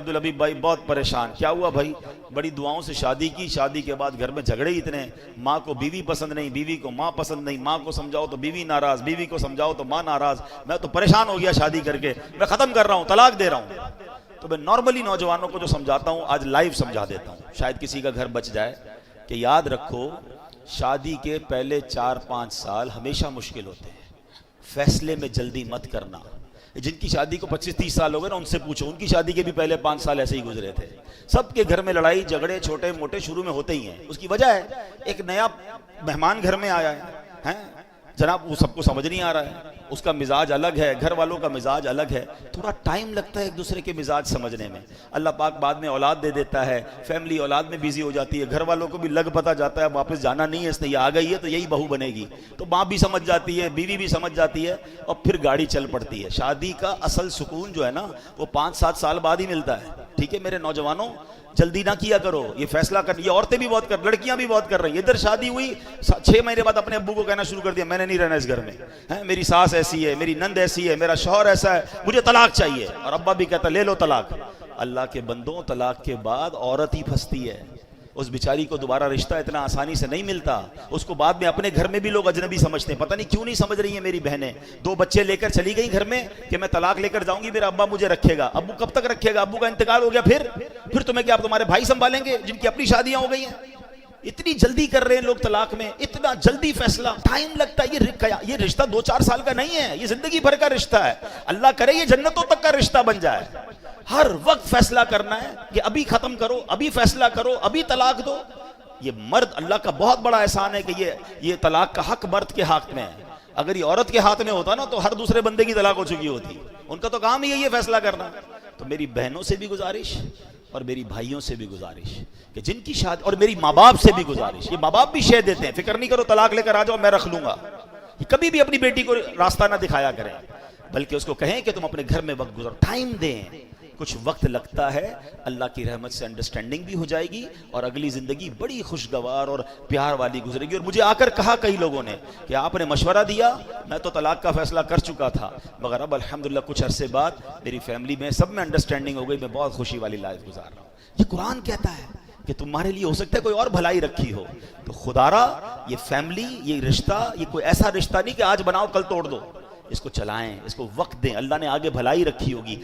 عبدالحبیب بھائی بہت پریشان. کیا ہوا بھائی؟ بڑی دعاؤں سے شادی کی، شادی کے بعد گھر میں جھگڑے اتنے، ماں کو بیوی پسند نہیں، بیوی کو ماں پسند نہیں، ماں کو سمجھاؤ تو بیوی ناراض، بیوی کو سمجھاؤ تو ماں ناراض. میں تو پریشان ہو گیا شادی کر کے، میں ختم کر رہا ہوں، طلاق دے رہا ہوں. تو میں نارملی نوجوانوں کو جو سمجھاتا ہوں آج لائیو سمجھا دیتا ہوں، شاید کسی کا گھر بچ جائے، کہ یاد رکھو شادی کے پہلے 4-5 سال ہمیشہ مشکل ہوتے ہیں. فیصلے میں جلدی مت کرنا. جن کی شادی کو 25-30 سال ہو گئے نا، ان سے پوچھو، ان کی شادی کے بھی پہلے 5 سال ایسے ہی گزرے تھے. سب کے گھر میں لڑائی جھگڑے چھوٹے موٹے شروع میں ہوتے ہی ہیں. اس کی وجہ ہے ایک نیا مہمان گھر میں آیا ہے جناب، وہ سب کو سمجھ نہیں آ رہا ہے، اس کا مزاج الگ ہے، گھر والوں کا مزاج الگ ہے، تھوڑا ٹائم لگتا ہے ایک دوسرے کے مزاج سمجھنے میں. اللہ پاک بعد میں اولاد دے دیتا ہے، فیملی اولاد میں بیزی ہو جاتی ہے، گھر والوں کو بھی لگ پتہ جاتا ہے واپس جانا نہیں ہے، اس نے یہ آ گئی ہے تو یہی بہو بنے گی، تو ماں بھی سمجھ جاتی ہے، بیوی بھی سمجھ جاتی ہے، اور پھر گاڑی چل پڑتی ہے. شادی کا اصل سکون جو ہے نا وہ 5-7 سال بعد ہی ملتا ہے. ٹھیک ہے میرے نوجوانوں، جلدی نہ کیا کرو، یہ فیصلہ کر، یہ عورتیں بھی بہت کر، لڑکیاں بھی بہت کر رہی ہیں. ادھر شادی ہوئی 6 مہینے بعد اپنے ابو کو کہنا شروع کر دیا میں نے نہیں رہنا اس گھر میں، میری ساس ایسی ہے، میری نند ایسی ہے، میرا شوہر ایسا ہے، مجھے طلاق چاہیے. اور ابا بھی کہتا لے لو طلاق. اللہ کے بندوں، طلاق کے بعد عورت ہی پھنستی ہے. اس بیچاری کو دوبارہ رشتہ اتنا آسانی سے نہیں ملتا. اس کو بعد میں اپنے گھر میں بھی لوگ اجنبی سمجھتے ہیں. پتہ نہیں کیوں نہیں سمجھ رہی ہیں میری بہنیں. 2 بچے لے کر چلی گئی گھر میں کہ میں طلاق لے کر جاؤں گی، میرا ابا مجھے رکھے گا. ابو کب تک رکھے گا؟ ابو کا انتقال ہو گیا، پھر تمہیں کیا تمہارے بھائی سنبھالیں گے جن کی اپنی شادیاں ہو گئی ہیں؟ اتنی جلدی کر رہے ہیں لوگ طلاق میں، اتنا جلدی فیصلہ، ٹائم لگتا ہے. یہ رشتہ 2-4 سال کا نہیں ہے، یہ زندگی بھر کا رشتہ ہے. اللہ کرے یہ جنتوں تک کا رشتہ بن جائے. ہر وقت فیصلہ کرنا ہے کہ ابھی ختم کرو، ابھی فیصلہ کرو، ابھی طلاق دو. یہ مرد، اللہ کا بہت بڑا احسان ہے کہ یہ طلاق کا حق مرد کے ہاتھ میں ہے. اگر یہ عورت کے ہاتھ میں ہوتا نا تو ہر دوسرے بندے کی طلاق ہو چکی ہوتی. ان کا تو کام ہی ہے یہ فیصلہ کرنا. تو میری بہنوں سے بھی گزارش اور میری بھائیوں سے بھی گزارش کہ جن کی شادی، اور میری ماں باپ سے بھی گزارش، یہ ماں باپ بھی شے دیتے ہیں، فکر نہیں کرو طلاق لے کر آ جاؤ میں رکھ لوں گا. کبھی بھی اپنی بیٹی کو راستہ نہ دکھایا کریں، بلکہ اس کو کہیں کہ تم اپنے گھر میں وقت گزارو، ٹائم دیں. کچھ وقت لگتا ہے، اللہ کی رحمت سے انڈرسٹینڈنگ بھی ہو جائے گی اور اگلی زندگی بڑی خوشگوار اور پیار والی گزرے گی. اور مجھے آ کر کہا کئی لوگوں نے کہ آپ نے مشورہ دیا، میں تو طلاق کا فیصلہ کر چکا تھا، مگر اب الحمدللہ کچھ عرصے بعد میری فیملی میں سب میں انڈرسٹینڈنگ ہو گئی، میں بہت خوشی والی لائف گزار رہا ہوں. یہ قرآن کہتا ہے کہ تمہارے لیے ہو سکتا ہے کوئی اور بھلائی رکھی ہو. تو خدا را یہ فیملی، یہ رشتہ، یہ کوئی ایسا رشتہ نہیں کہ آج بناؤ کل توڑ دو. اس کو چلائیں، اس کو وقت دیں، اللہ نے آگے بھلائی رکھی ہوگی.